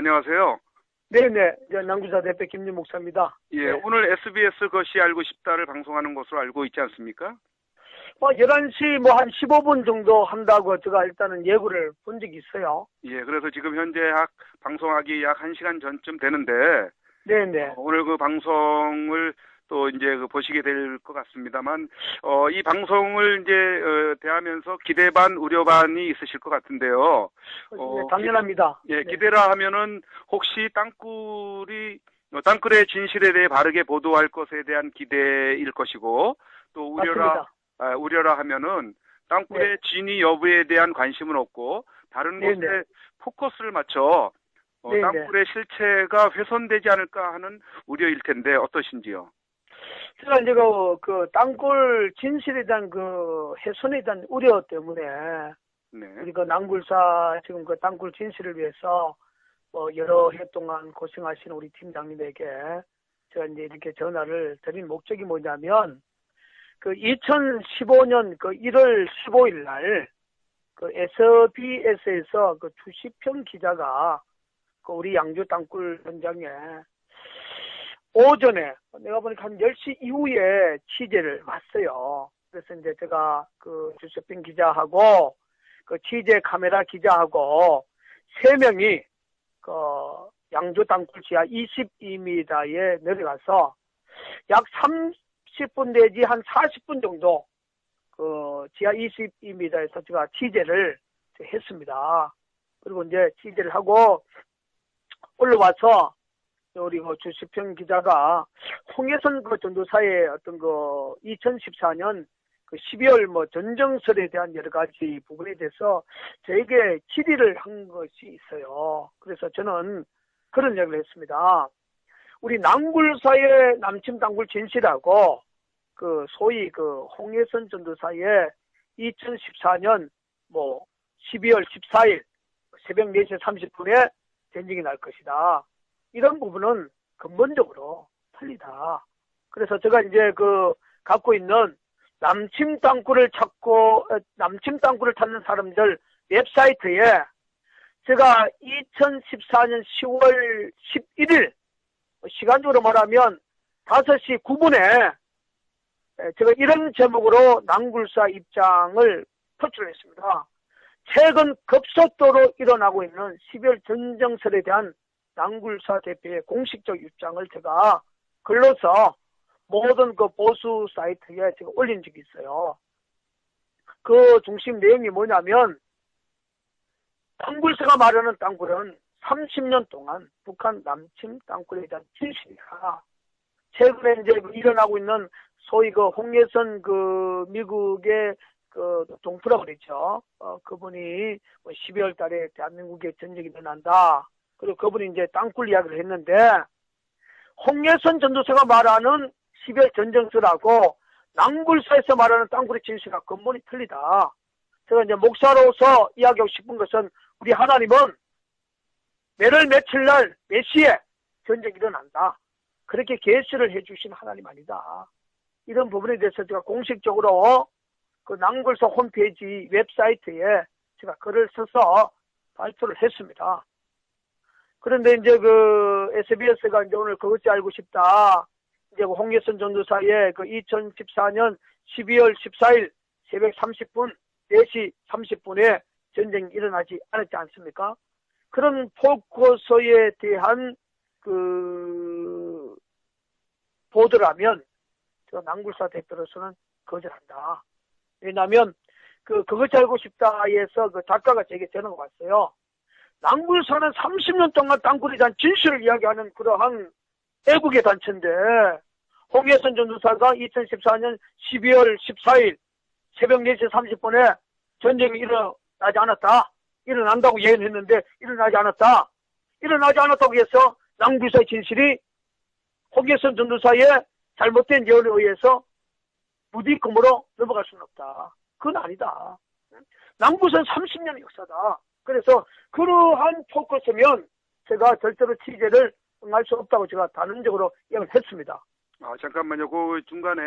안녕하세요. 네네. 남구사 대표 김윤 목사입니다. 예, 네. 오늘 SBS 것이 알고 싶다를 방송하는 것으로 알고 있지 않습니까? 11시 한 15분 정도 한다고 제가 일단은 예고를 본 적이 있어요. 예, 그래서 지금 현재 방송하기 약 1시간 전쯤 되는데, 네네. 오늘 그 방송을 또 이제 보시게 될 것 같습니다만, 이 방송을 이제, 대하면서 기대 반, 우려 반이 있으실 것 같은데요. 네, 당연합니다. 예, 네. 기대라 하면은 혹시 땅굴의 진실에 대해 바르게 보도할 것에 대한 기대일 것이고, 또 우려라 하면은 땅굴의 네. 진위 여부에 대한 관심은 없고 다른 네네. 곳에 포커스를 맞춰 네네. 땅굴의 실체가 훼손되지 않을까 하는 우려일 텐데 어떠신지요? 제가 이제 그 땅굴 진실에 대한 그 훼손에 대한 우려 때문에 네. 우리 남굴사 지금 그 땅굴 진실을 위해서 여러 해 동안 고생하신 우리 팀장님에게 제가 이제 이렇게 전화를 드린 목적이 뭐냐면, 그 2015년 그 1월 15일 날 그 SBS에서 그 주시평 기자가 그 우리 양주 땅굴 현장에 오전에 내가 보니까 한 10시 이후에 취재를 왔어요. 그래서 이제 제가 그 주시평 기자하고 그 취재 카메라 기자하고 3명이 그 양주 땅굴 지하 22m에 내려가서 약 30분 내지 한 40분 정도 그 지하 22m에서 제가 취재를 했습니다. 그리고 이제 취재를 하고 올라와서 우리 주시평 기자가 홍해선 그 전도사의 어떤 그 2014년 그 12월 전정설에 대한 여러 가지 부분에 대해서 저에게 질의를 한 것이 있어요. 그래서 저는 그런 이야기를 했습니다. 우리 남굴사의 남침 땅굴 진실하고 그 소위 그 홍해선 전도사의 2014년 12월 14일 새벽 4시 30분에 전쟁이 날 것이다. 이런 부분은 근본적으로 틀리다. 그래서 제가 이제 그 갖고 있는 남침 땅굴을 찾는 사람들 웹사이트에 제가 2014년 10월 11일 시간적으로 말하면 5시 9분에 제가 이런 제목으로 남굴사 입장을 표출했습니다. 최근 급속도로 일어나고 있는 12월 전정설에 대한 남굴사 대표의 공식적 입장을 제가 글로서 모든 그 보수 사이트에 제가 올린 적이 있어요. 그 중심 내용이 뭐냐면, 남굴사가 말하는 땅굴은 30년 동안 북한 남침 땅굴에 대한 진실이다. 최근에 이제 일어나고 있는 소위 그 홍해선 그 미국의 그 동프라고 그랬죠. 그분이 12월 달에 대한민국에 전쟁이 일어난다. 그리고 그분이 이제 땅굴 이야기를 했는데, 홍해선 전도사가 말하는 12월 전쟁설하고 남굴사에서 말하는 땅굴의 진실과 근본이 틀리다. 제가 이제 목사로서 이야기하고 싶은 것은, 우리 하나님은 매월 며칠 날 몇 시에 전쟁이 일어난다. 그렇게 계시를 해주신 하나님 아니다. 이런 부분에 대해서 제가 공식적으로 그 남굴사 홈페이지 웹사이트에 제가 글을 써서 발표를 했습니다. 그런데 이제 그 SBS가 이제 오늘 그것이 알고 싶다. 이제 그 홍해선 전도사의 그 2014년 12월 14일 새벽 30분, 4시 30분에 전쟁이 일어나지 않았지 않습니까? 그런 포커스에 대한 그 보도라면 제가 남굴사 대표로서는 거절한다. 왜냐하면 그것이 알고 싶다에서 그 작가가 제게 전화가 왔어요. 남굴사는 30년 동안 땅굴에 대한 진실을 이야기하는 그러한 애국의 단체인데, 홍해선 전도사가 2014년 12월 14일 새벽 4시 30분에 전쟁이 일어나지 않았다. 일어난다고 예언했는데 일어나지 않았다. 일어나지 않았다고 해서 남굴사의 진실이 홍해선 전도사의 잘못된 예언에 의해서 무디금으로 넘어갈 수는 없다. 그건 아니다. 남굴사는 30년의 역사다. 그래서 그러한 포커스면 제가 절대로 취재를 응할 수 없다고 제가 단언적으로 이야기를 했습니다. 잠깐만요. 그 중간에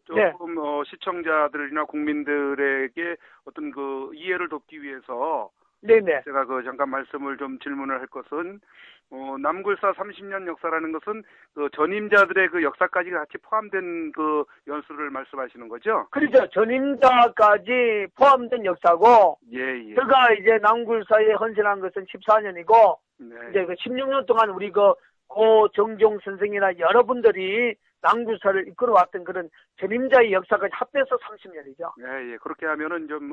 조금 네. 시청자들이나 국민들에게 어떤 그 이해를 돕기 위해서 네네. 제가 잠깐 말씀을 좀 질문을 할 것은, 남굴사 30년 역사라는 것은 그 전임자들의 그 역사까지 같이 포함된 그 연수를 말씀하시는 거죠? 그렇죠. 전임자까지 포함된 역사고, 예, 예. 제가 이제 남굴사에 헌신한 것은 14년이고, 네. 이제 그 16년 동안 우리 고 정종 선생이나 여러분들이 남굴사를 이끌어왔던 그런 전임자의 역사까지 합해서 30년이죠. 예, 예. 그렇게 하면은 좀,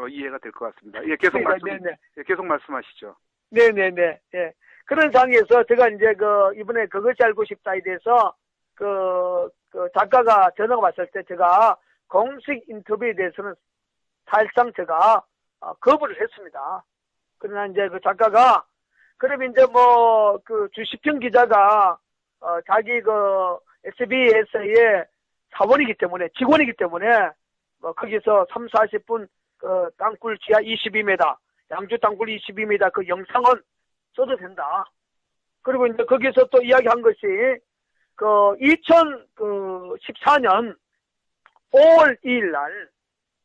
이해가 될 것 같습니다. 예, 계속 네네. 예, 계속 말씀하시죠. 네네네. 예. 그런 상황에서 제가 이제 이번에 그것이 알고 싶다에 대해서 그 작가가 전화가 왔을 때 제가 공식 인터뷰에 대해서는 사실상 제가 거부를 했습니다. 그러나 이제 그 작가가 그럼 이제 주시평 기자가 자기 SBS의 사원이기 때문에 직원이기 때문에 거기서 3, 40분 땅굴 지하 22m 양주 땅굴 22m 그 영상은 써도 된다. 그리고 이제 거기서 또 이야기한 것이 2014년 5월 2일 날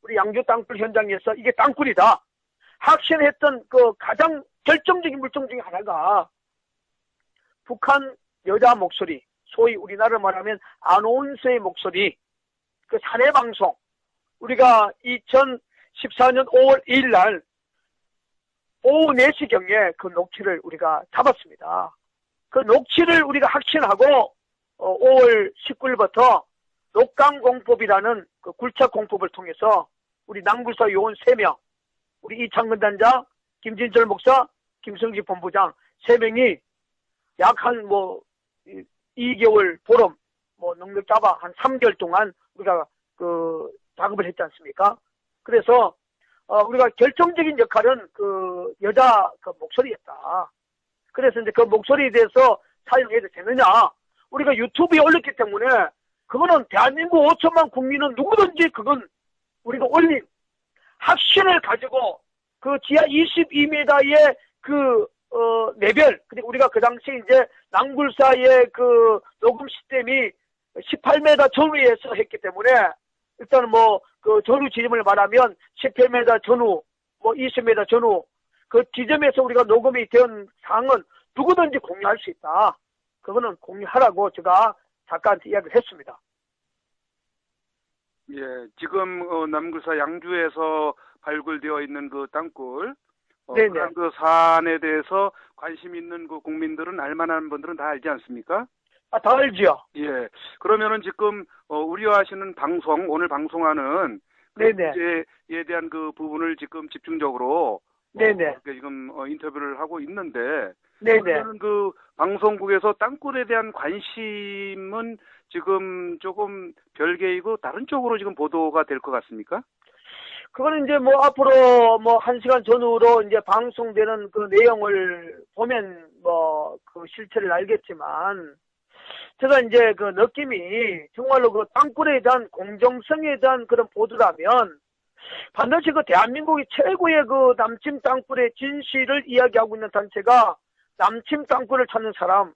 우리 양주 땅굴 현장에서 이게 땅굴이다 확신했던 가장 결정적인 물정 중에 하나가 북한 여자 목소리, 소위 우리나라로 말하면 아나운서의 목소리, 그 사내 방송, 우리가 2014년 5월 2일 날 오후 4시경에 그 녹취를 우리가 잡았습니다. 그 녹취를 우리가 확신하고 5월 19일부터 녹강공법이라는 그 굴착공법을 통해서 우리 남굴사 요원 3명, 우리 이창근 단장, 김진철 목사, 김성지 본부장 3명이 약 한 2개월 보름 넉넉 잡아 한 3개월 동안 우리가 작업을 했지 않습니까? 그래서 우리가 결정적인 역할은 여자 목소리였다. 그래서 이제 그 목소리에 대해서 사용해도 되느냐? 우리가 유튜브에 올렸기 때문에 그거는 대한민국 5천만 국민은 누구든지 그건 우리가 올린 확신을 가지고 그 지하 22m의 레벨, 근데 우리가 그 당시 이제 남굴사의 녹음 시스템이 18m 전후에서 했기 때문에 일단은 전후 지점을 말하면 18m 전후, 20m 전후 그 지점에서 우리가 녹음이 된 사항은 누구든지 공유할 수 있다. 그거는 공유하라고 제가 작가한테 이야기를 했습니다. 예, 지금 남굴사 양주에서 발굴되어 있는 그 땅굴, 네네. 그 사안에 대해서 관심 있는 그 국민들은 알만한 분들은 다 알지 않습니까? 다 알죠. 예. 그러면은 지금 우려하시는 방송, 오늘 방송하는 네네. 문제에 대한 그 부분을 지금 집중적으로 네네. 지금 인터뷰를 하고 있는데, 네네. 그러면 그 방송국에서 땅굴에 대한 관심은 지금 조금 별개이고 다른 쪽으로 지금 보도가 될 것 같습니까? 그거는 이제 앞으로 1시간 전후로 이제 방송되는 그 내용을 보면 그 실체를 알겠지만, 제가 이제 그 느낌이 정말로 그 땅굴에 대한 공정성에 대한 그런 보도라면 반드시 그 대한민국이 최고의 그 남침 땅굴의 진실을 이야기하고 있는 단체가 남침 땅굴을 찾는 사람,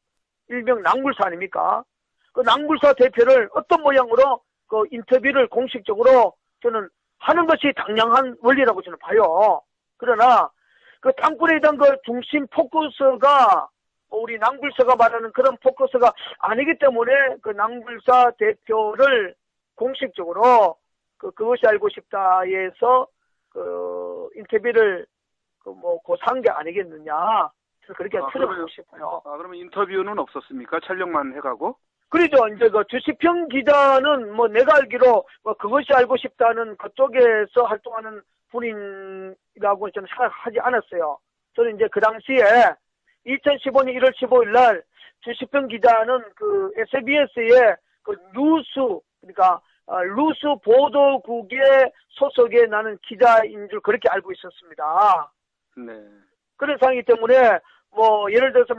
일명 남굴사 아닙니까? 그 남굴사 대표를 어떤 모양으로 그 인터뷰를 공식적으로 저는 하는 것이 당연한 원리라고 저는 봐요. 그러나 그 땅굴에 대한 그 중심 포커스가 우리 남굴사가 말하는 그런 포커스가 아니기 때문에 그 남굴사 대표를 공식적으로 그것이 알고 싶다에서 인터뷰를 고사한 게 아니겠느냐. 저는 그렇게 틀어보고 싶어요. 그러면 인터뷰는 없었습니까? 촬영만 해가고? 그렇죠. 이제 주시평 기자는 내가 알기로 그것이 알고 싶다는 그쪽에서 활동하는 분이라고 저는 생각하지 않았어요. 저는 이제 그 당시에 2015년 1월 15일 날 주시평 기자는 그 SBS의 그 뉴스, 그러니까 루스 보도국의 소속에 나는 기자인 줄 그렇게 알고 있었습니다. 네. 그런 상황이기 때문에 예를 들어서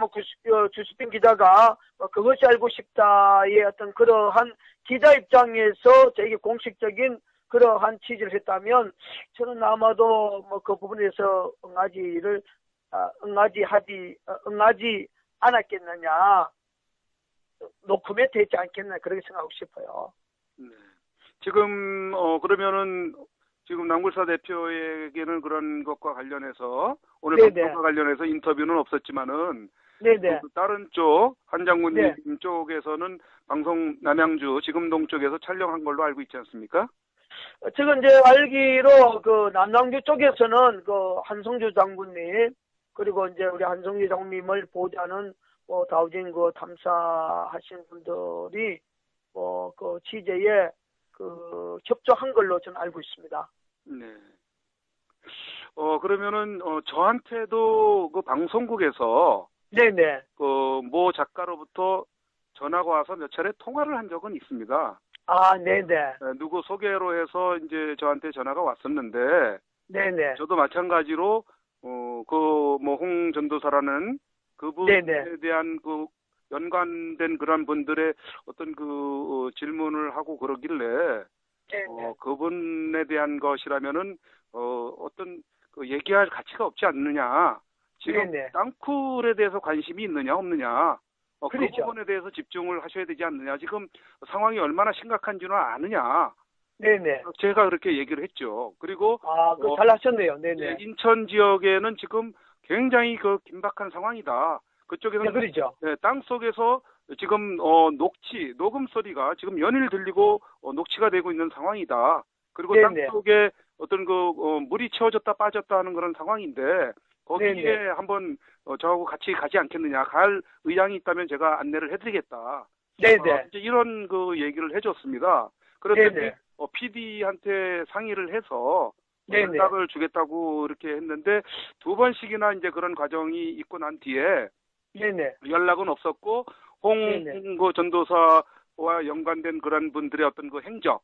주시평 기자가 그것이 알고 싶다의 어떤 그러한 기자 입장에서 저에게 공식적인 그러한 취지를 했다면 저는 아마도 그 부분에서 응하지 않았겠느냐, 노코멘트 했지 않겠나 그렇게 생각하고 싶어요. 네. 지금 그러면은 지금 남굴사 대표에게는 그런 것과 관련해서 오늘 네네. 방송과 관련해서 인터뷰는 없었지만은 네네. 또 다른 쪽 한 장군님 네. 쪽에서는 방송 남양주 지금동 쪽에서 촬영한 걸로 알고 있지 않습니까? 지금 이제 알기로 그 남양주 쪽에서는 그 한성주 장군님 그리고 이제 우리 한성주 장군님을 보좌하는 다우진 그 탐사하신 분들이 그 취재에 그 협조한 걸로 저는 알고 있습니다. 네. 그러면은 저한테도 그 방송국에서 네네. 그 모 작가로부터 전화가 와서 몇 차례 통화를 한 적은 있습니다. 아, 네네. 네, 누구 소개로 해서 이제 저한테 전화가 왔었는데, 네네. 저도 마찬가지로, 홍 전도사라는 그분에 네네. 대한 그 연관된 그런 분들의 어떤 질문을 하고 그러길래, 네네. 그분에 대한 것이라면은, 어떤 얘기할 가치가 없지 않느냐. 지금 네네. 땅굴에 대해서 관심이 있느냐, 없느냐. 그 그렇죠. 부분에 대해서 집중을 하셔야 되지 않느냐. 지금 상황이 얼마나 심각한지는 아느냐. 네네. 제가 그렇게 얘기를 했죠. 그리고 아, 잘하셨네요. 예, 네네. 인천 지역에는 지금 굉장히 긴박한 상황이다. 그쪽에서는 네, 그렇죠. 땅 속에서 지금 녹음 소리가 지금 연일 들리고 녹취가 되고 있는 상황이다. 그리고 땅 네네. 속에 어떤 물이 채워졌다 빠졌다 하는 그런 상황인데 거기에 네네. 한번 저하고 같이 가지 않겠느냐. 갈 의향이 있다면 제가 안내를 해드리겠다. 네네. 이제 이런 얘기를 해줬습니다. 그랬더니 네네. PD한테 상의를 해서 네네. 연락을 주겠다고 이렇게 했는데 두 번씩이나 이제 그런 과정이 있고 난 뒤에 네네. 연락은 없었고 네네. 홍 전도사와 연관된 그런 분들의 어떤 행적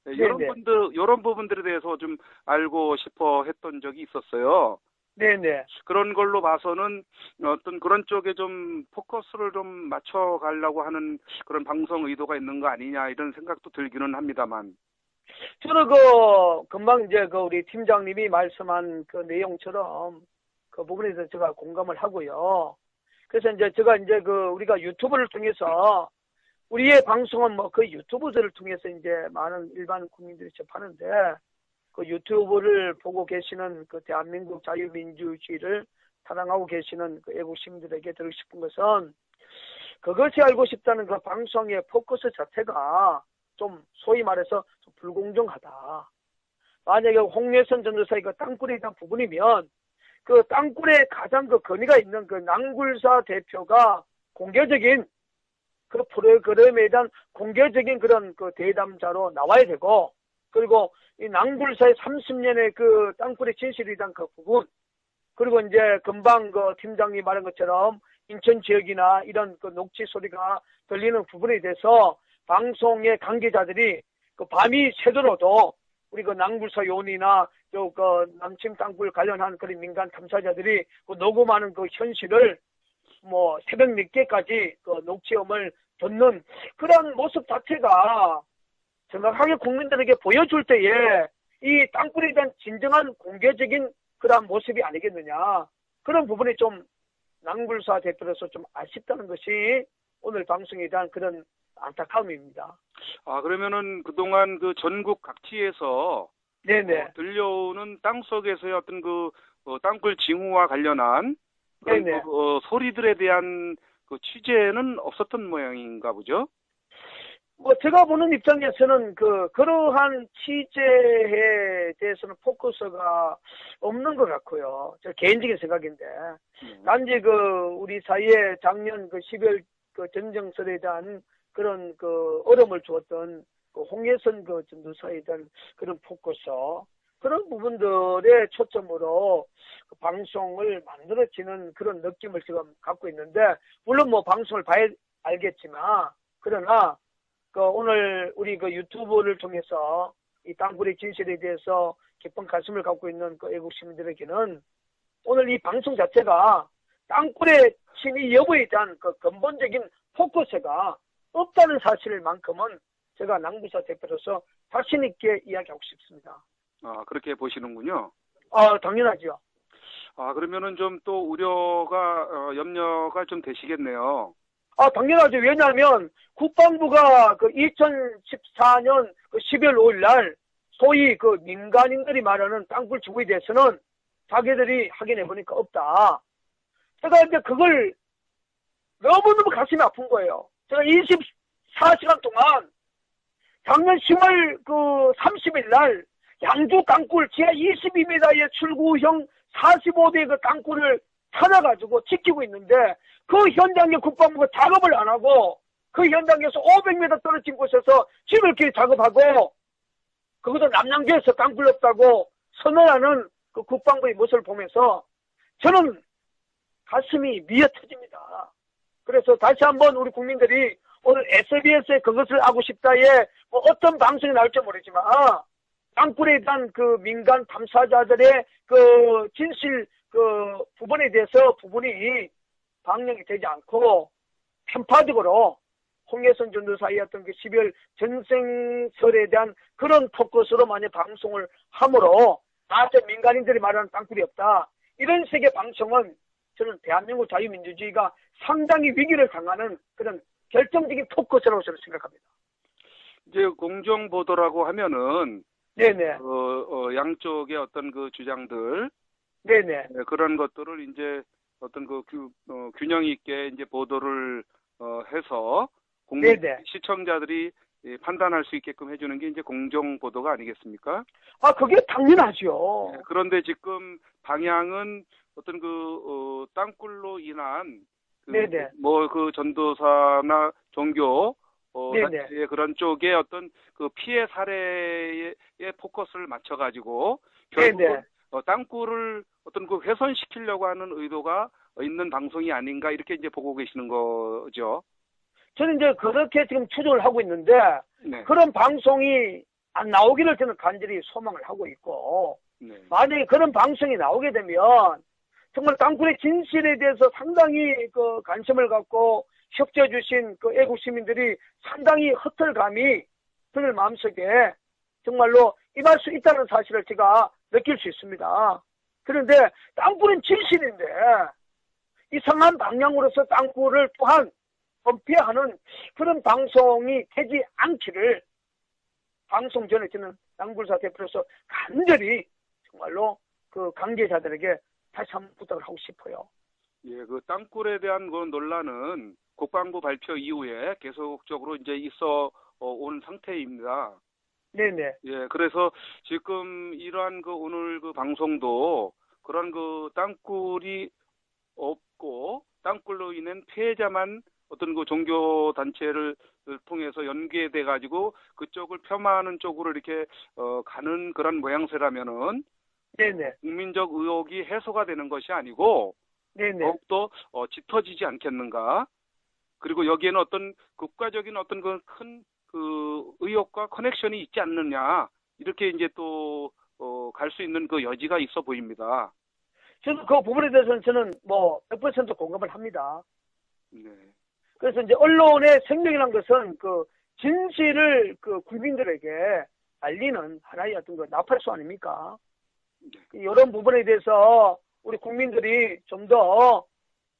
이런 부분들에 대해서 좀 알고 싶어 했던 적이 있었어요. 네네. 그런 걸로 봐서는 어떤 그런 쪽에 좀 포커스를 좀 맞춰가려고 하는 그런 방송 의도가 있는 거 아니냐 이런 생각도 들기는 합니다만. 저는 금방 이제 우리 팀장님이 말씀한 그 내용처럼 그 부분에 대해서 제가 공감을 하고요. 그래서 이제 제가 우리가 유튜브를 통해서 우리의 방송은 그 유튜브들을 통해서 이제 많은 일반 국민들이 접하는데 그 유튜브를 보고 계시는 그 대한민국 자유민주주의를 사랑하고 계시는 그 애국 시민들에게 드리고 싶은 것은 그것이 알고 싶다는 그 방송의 포커스 자체가 좀 소위 말해서 좀 불공정하다. 만약에 홍예선 전도사의 그 땅굴에 대한 부분이면 그 땅굴에 가장 그 권위가 있는 그 남굴사 대표가 공개적인 그 프로그램에 대한 공개적인 그런 그 대담자로 나와야 되고 그리고 이 남굴사의 30년의 그 땅굴의 진실에 대한 그 부분 그리고 이제 금방 그 팀장님이 말한 것처럼 인천 지역이나 이런 그 녹취 소리가 들리는 부분에 대해서 방송의 관계자들이 그 밤이 새도록도 우리 그 남굴사 요원이나 남침 땅굴 관련한 그런 민간 탐사자들이 그 녹음하는 그 현실을 새벽 늦게까지 그 녹취음을 듣는 그런 모습 자체가 정확하게 국민들에게 보여줄 때에 이 땅굴에 대한 진정한 공개적인 그런 모습이 아니겠느냐. 그런 부분이 좀 남굴사 대표로서 좀 아쉽다는 것이 오늘 방송에 대한 그런 안타까움입니다. 그러면은 그동안 그 전국 각지에서 네네. 들려오는 땅 속에서의 어떤 땅굴 징후와 관련한 네네. 소리들에 대한 그 취재는 없었던 모양인가 보죠? 제가 보는 입장에서는 그러한 취재에 대해서는 포커스가 없는 것 같고요. 저 개인적인 생각인데. 단지 우리 사이에 작년 12월 전정설에 대한 그런 어려움을 주었던 홍예선 전도사에 대한 그런 포커스, 그런 부분들의 초점으로 방송을 만들어지는 그런 느낌을 지금 갖고 있는데, 물론 방송을 봐야 알겠지만, 그러나, 오늘 우리 유튜브를 통해서 이 땅굴의 진실에 대해서 깊은 관심을 갖고 있는 애국 시민들에게는 오늘 이 방송 자체가 땅굴의 침입 여부에 대한 근본적인 포커스가 없다는 사실만큼은 제가 남굴사 대표로서 자신 있게 이야기하고 싶습니다. 그렇게 보시는군요. 당연하죠. 그러면은 좀 또 우려가, 염려가 좀 되시겠네요. 당연하죠. 왜냐하면 국방부가 2014년 12월 5일 날 소위 그 민간인들이 말하는 땅굴 지구에 대해서는 자기들이 확인해 보니까 없다. 제가 이제 그걸 너무너무 가슴이 아픈 거예요. 제가 24시간 동안 작년 10월 그 30일 날 양주 땅굴 지하 22m의 출구형 45대 그 땅굴을 찾아가지고 지키고 있는데 그 현장에 국방부가 작업을 안 하고 그 현장에서 500m 떨어진 곳에서 지들끼리 작업하고 그것도 남양주에서 땅굴 없다고 선언하는 그 국방부의 모습을 보면서 저는 가슴이 미어 터집니다. 그래서 다시 한번 우리 국민들이 오늘 SBS에 그것을 하고 싶다에 뭐 어떤 방송이 나올지 모르지만 땅굴에 대한 그 민간 탐사자들의 그 진실 그 부분에 대해서 부분이 방영이 되지 않고 편파적으로 홍해선 전도사의 어떤 그 12월 전생설에 대한 그런 포커스로 만약 방송을 함으로 아저 민간인들이 말하는 땅굴이 없다. 이런 식의 방송은 저는 대한민국 자유민주주의가 상당히 위기를 당하는 그런 결정적인 포커스라고 저는 생각합니다. 이제 공정보도라고 하면은 네네. 양쪽의 어떤 그 주장들, 네네. 그런 것들을 이제 어떤 그 균형 있게 이제 보도를 해서 네네. 시청자들이 판단할 수 있게끔 해주는 게 이제 공정보도가 아니겠습니까? 아, 그게 당연하죠. 그런데 지금 방향은 어떤 그 단꿀로 인한 네네. 뭐 그 전도사나 종교 네네. 단체의 그런 쪽에 어떤 그 피해 사례에 포커스를 맞춰가지고 결국 네네. 땅굴을 어떤 그 훼손시키려고 하는 의도가 있는 방송이 아닌가 이렇게 이제 보고 계시는 거죠. 저는 이제 그렇게 지금 추정을 하고 있는데 네. 그런 방송이 안 나오기를 저는 간절히 소망을 하고 있고 네. 만약에 그런 방송이 나오게 되면 정말 땅굴의 진실에 대해서 상당히 그 관심을 갖고 협조해 주신 그 애국 시민들이 상당히 허탈감이 그들 마음속에 정말로 임할 수 있다는 사실을 제가 느낄 수 있습니다. 그런데 땅굴은 진실인데 이상한 방향으로서 땅굴을 또한 은폐하는 그런 방송이 되지 않기를 방송 전에 저는 땅굴사 대표로서 간절히 정말로 그 관계자들에게 다시 한번 부탁을 하고 싶어요. 예, 그 땅굴에 대한 그 논란은 국방부 발표 이후에 계속적으로 이제 있어 온 상태입니다. 네네. 예, 그래서 지금 이러한 그 오늘 그 방송도 그런 그 땅굴이 없고 땅굴로 인한 피해자만 어떤 그 종교 단체를 통해서 연계돼 가지고 그쪽을 폄하하는 쪽으로 이렇게 가는 그런 모양새라면은 네네. 국민적 의혹이 해소가 되는 것이 아니고 네네. 더욱더 짙어지지 않겠는가. 그리고 여기에는 어떤 국가적인 어떤 그 큰 그 의혹과 커넥션이 있지 않느냐. 이렇게 이제 또 갈 수 있는 그 여지가 있어 보입니다. 저는 그 부분에 대해서는 저는 뭐 100% 공감을 합니다. 네. 그래서 이제 언론의 생명이라는 것은 그 진실을 그 국민들에게 알리는 하나의 어떤 그 나팔수 아닙니까? 이런 부분에 대해서 우리 국민들이 좀 더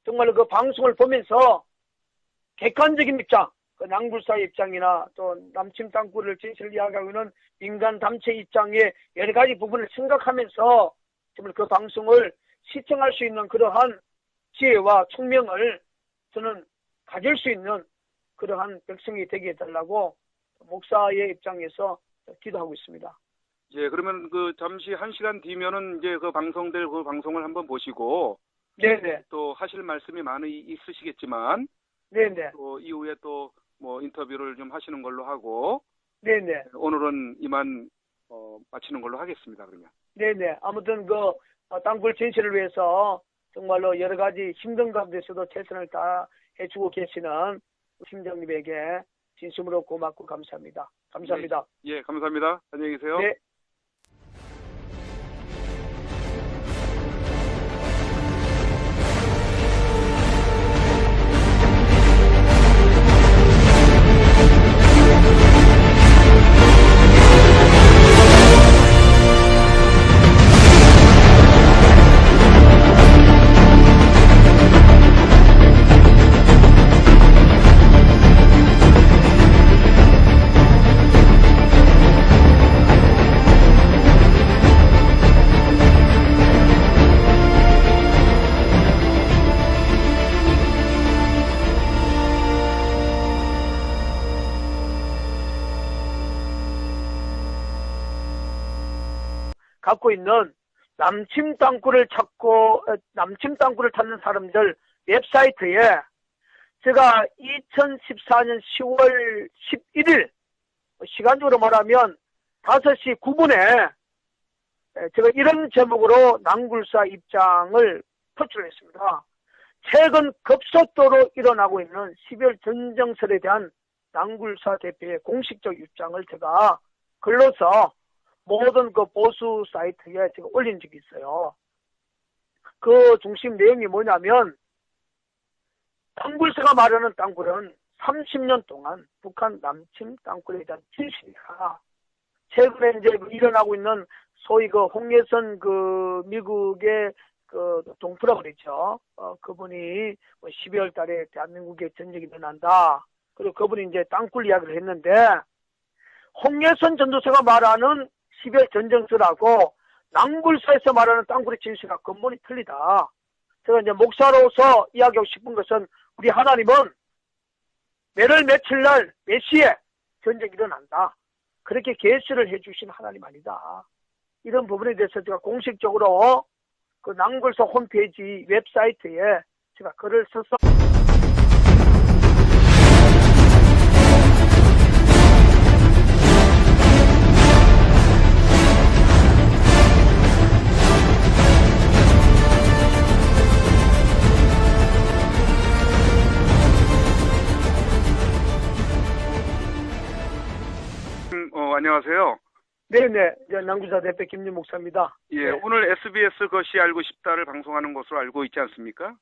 정말 그 방송을 보면서 객관적인 입장, 그 낭불사의 입장이나 또 남침 땅굴을 진실을 이야기하고 있는 민간 단체 입장의 여러 가지 부분을 생각하면서 정말 그 방송을 시청할 수 있는 그러한 지혜와 총명을 저는 가질 수 있는 그러한 백성이 되게 해달라고 목사의 입장에서 기도하고 있습니다. 예, 그러면 그 잠시 1시간 뒤면은 이제 그 방송될 그 방송을 한번 보시고 네네. 또 하실 말씀이 많이 있으시겠지만 네네. 또 이후에 또 뭐 인터뷰를 좀 하시는 걸로 하고 네네. 오늘은 이만 마치는 걸로 하겠습니다. 그러면. 네네. 아무튼 그 땅굴 진실을 위해서 정말로 여러 가지 힘든 가운데서도 최선을 다해주고 계시는 팀장님에게 진심으로 고맙고 감사합니다. 감사합니다. 네. 예, 감사합니다. 안녕히 계세요. 네. 갖고 있는 남침 땅굴을 찾는 사람들 웹사이트에 제가 2014년 10월 11일, 시간적으로 말하면 5시 9분에 제가 이런 제목으로 낭굴사 입장을 표출했습니다. 최근 급속도로 일어나고 있는 12월 전정설에 대한 낭굴사 대표의 공식적 입장을 제가 글로서 모든 그 보수 사이트에 제가 올린 적이 있어요. 그 중심 내용이 뭐냐면, 낭굴사가 말하는 땅굴은 30년 동안 북한 남침 땅굴에 대한 진실이다. 최근에 이제 일어나고 있는 소위 그 홍예선 그 미국의 그 동프라고 그랬죠. 그분이 12월 달에 대한민국에 전쟁이 일어난다. 그리고 그분이 이제 땅굴 이야기를 했는데, 홍예선 전도사가 말하는 12월 전쟁설하고 낭굴사에서 말하는 땅굴의 진실과 근본이 틀리다. 제가 이제 목사로서 이야기하고 싶은 것은, 우리 하나님은 매월 며칠 날 몇 시에 전쟁이 일어난다. 그렇게 계시를 해주신 하나님 아니다. 이런 부분에 대해서 제가 공식적으로 그 낭굴사 홈페이지 웹사이트에 제가 글을 써서 안녕하세요. 네네, 낭굴사 대표 김윤 목사입니다. 예, 네. 오늘 SBS 것이 알고 싶다를 방송하는 것으로 알고 있지 않습니까?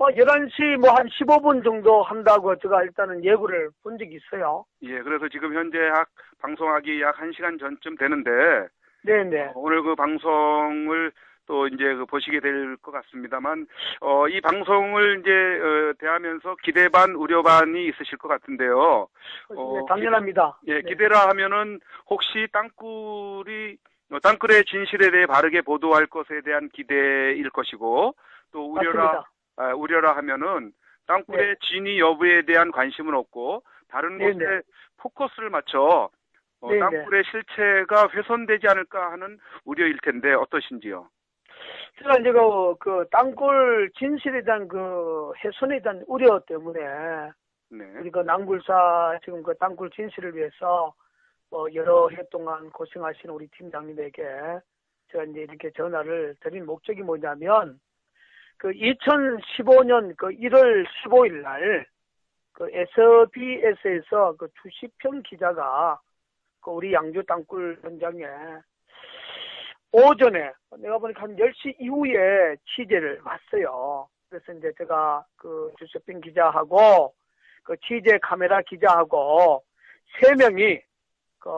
11시 한 15분 정도 한다고 제가 일단은 예고를 본 적이 있어요. 예, 그래서 지금 현재 방송하기 약 1시간 전쯤 되는데, 네네. 오늘 그 방송을 또 이제 보시게 될 것 같습니다만, 이 방송을 이제 대하면서 기대 반 우려 반이 있으실 것 같은데요. 네, 당연합니다. 예, 네. 기대라 하면은 혹시 땅굴의 진실에 대해 바르게 보도할 것에 대한 기대일 것이고, 또 우려라 하면은 땅굴의 네. 진위 여부에 대한 관심은 없고 다른 네네. 곳에 포커스를 맞춰 네네. 땅굴의 실체가 훼손되지 않을까 하는 우려일 텐데 어떠신지요? 제가 이제 그 땅굴 진실에 대한 그 훼손에 대한 우려 때문에 네. 우리 그 낭굴사 지금 그 땅굴 진실을 위해서 여러 해 동안 고생하시는 우리 팀장님에게 제가 이제 이렇게 전화를 드린 목적이 뭐냐면, 그 2015년 그 1월 15일 날 그 SBS에서 그 주시평 기자가 그 우리 양주 땅굴 현장에 오전에 내가 보니까 한 10시 이후에 취재를 왔어요. 그래서 이제 제가 그 주시평 기자하고 그 취재 카메라 기자하고 3명이 그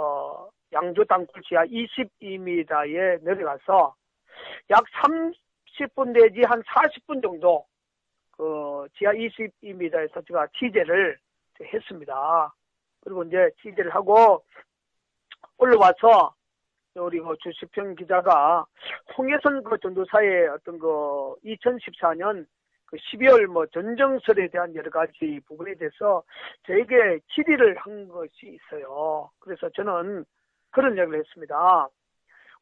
양주 땅굴 지하 22m에 내려가서 약 30분 내지 한 40분 정도 그 지하 22m에서 제가 취재를 했습니다. 그리고 이제 취재를 하고 올라와서 우리 그 주시평 기자가 홍예선 그 전도사의 어떤 그 2014년 그 12월 전정설에 대한 여러 가지 부분에 대해서 저에게 질의를 한 것이 있어요. 그래서 저는 그런 이야기를 했습니다.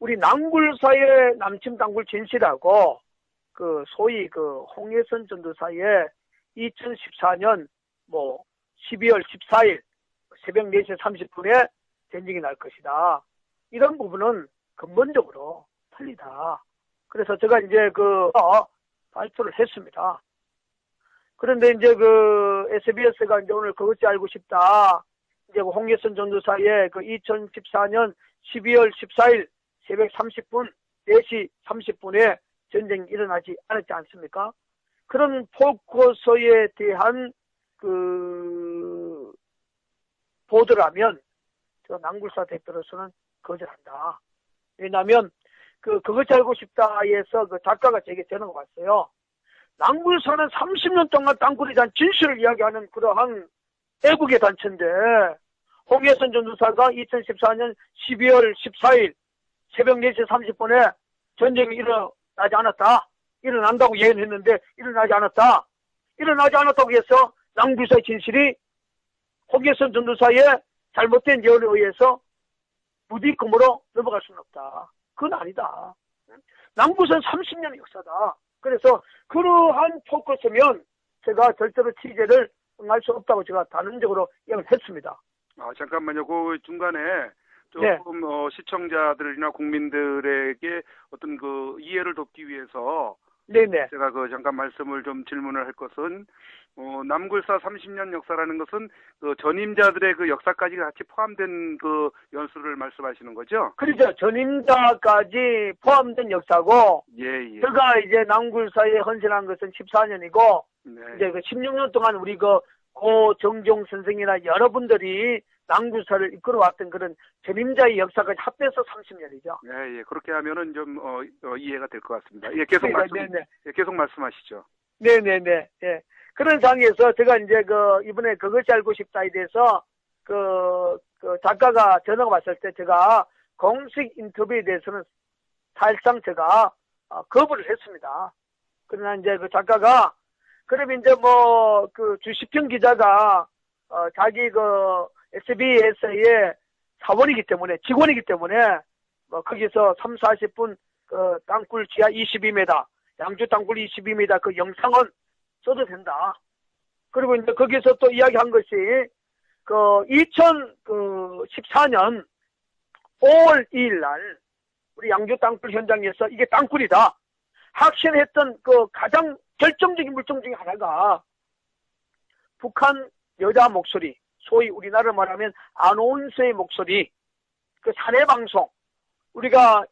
우리 낭굴사의 남침 땅굴 진실하고 그 소위 그 홍예선 전도사의 2014년 12월 14일 새벽 4시 30분에 전쟁이 날 것이다. 이런 부분은 근본적으로 틀리다. 그래서 제가 이제 발표를 했습니다. 그런데 이제 SBS가 이제 오늘 그것이 알고 싶다. 이제 홍예선 전도사의 2014년 12월 14일 새벽 30분, 4시 30분에 전쟁이 일어나지 않았지 않습니까? 그런 포커스에 대한 보도라면, 제가 낭굴사 대표로서는 거절한다. 왜냐하면, 그것이 알고 싶다에서 그 작가가 제게 전화가 왔어요. 낭굴사는 30년 동안 땅굴에 대한 진실을 이야기하는 그러한 애국의 단체인데, 홍예선 전도사가 2014년 12월 14일 새벽 4시 30분에 전쟁이 일어나지 않았다. 일어난다고 예언했는데 일어나지 않았다. 일어나지 않았다고 해서 낭굴사의 진실이 홍예선 전도사의 잘못된 예언에 의해서 무디금으로 넘어갈 수는 없다. 그건 아니다. 남구선 30년 역사다. 그래서 그러한 포커스면 제가 절대로 취재를 응할 수 없다고 제가 단언적으로 얘기를 했습니다. 잠깐만요. 그 중간에 조금 네. 시청자들이나 국민들에게 어떤 그 이해를 돕기 위해서 네네. 제가 그 잠깐 말씀을 좀 질문을 할 것은 남굴사 30년 역사라는 것은 그 전임자들의 그 역사까지 같이 포함된 그 연수를 말씀하시는 거죠? 그렇죠. 전임자까지 포함된 역사고 예. 제가 이제 남굴사에 헌신한 것은 14년이고 네. 이제 그 16년 동안 우리 그 고 정종 선생이나 여러분들이 남굴사를 이끌어왔던 그런 전임자의 역사까지 합해서 30년이죠. 예. 그렇게 하면은 좀 이해가 될 것 같습니다. 예, 계속 계속 말씀하시죠. 네네네. 예. 그런 상황에서 제가 이제 이번에 그것이 알고 싶다에 대해서 그 작가가 전화가 왔을 때 제가 공식 인터뷰에 대해서는 사실상 제가 거부를 했습니다. 그러나 이제 그 작가가 그러면 이제 주시평 기자가 자기 SBS의 사원이기 때문에 직원이기 때문에 거기서 30-40분 땅굴 지하 22m 양주 땅굴 22m 그 영상은 써도 된다. 그리고 이제 거기서 또 이야기한 것이 2014년 5월 2일 날 우리 양주 땅굴 현장에서 이게 땅굴이다 확신했던 가장 결정적인 물정 중에 하나가 북한 여자 목소리, 소위 우리나라 말하면 아나운서의 목소리, 그 사내 방송 우리가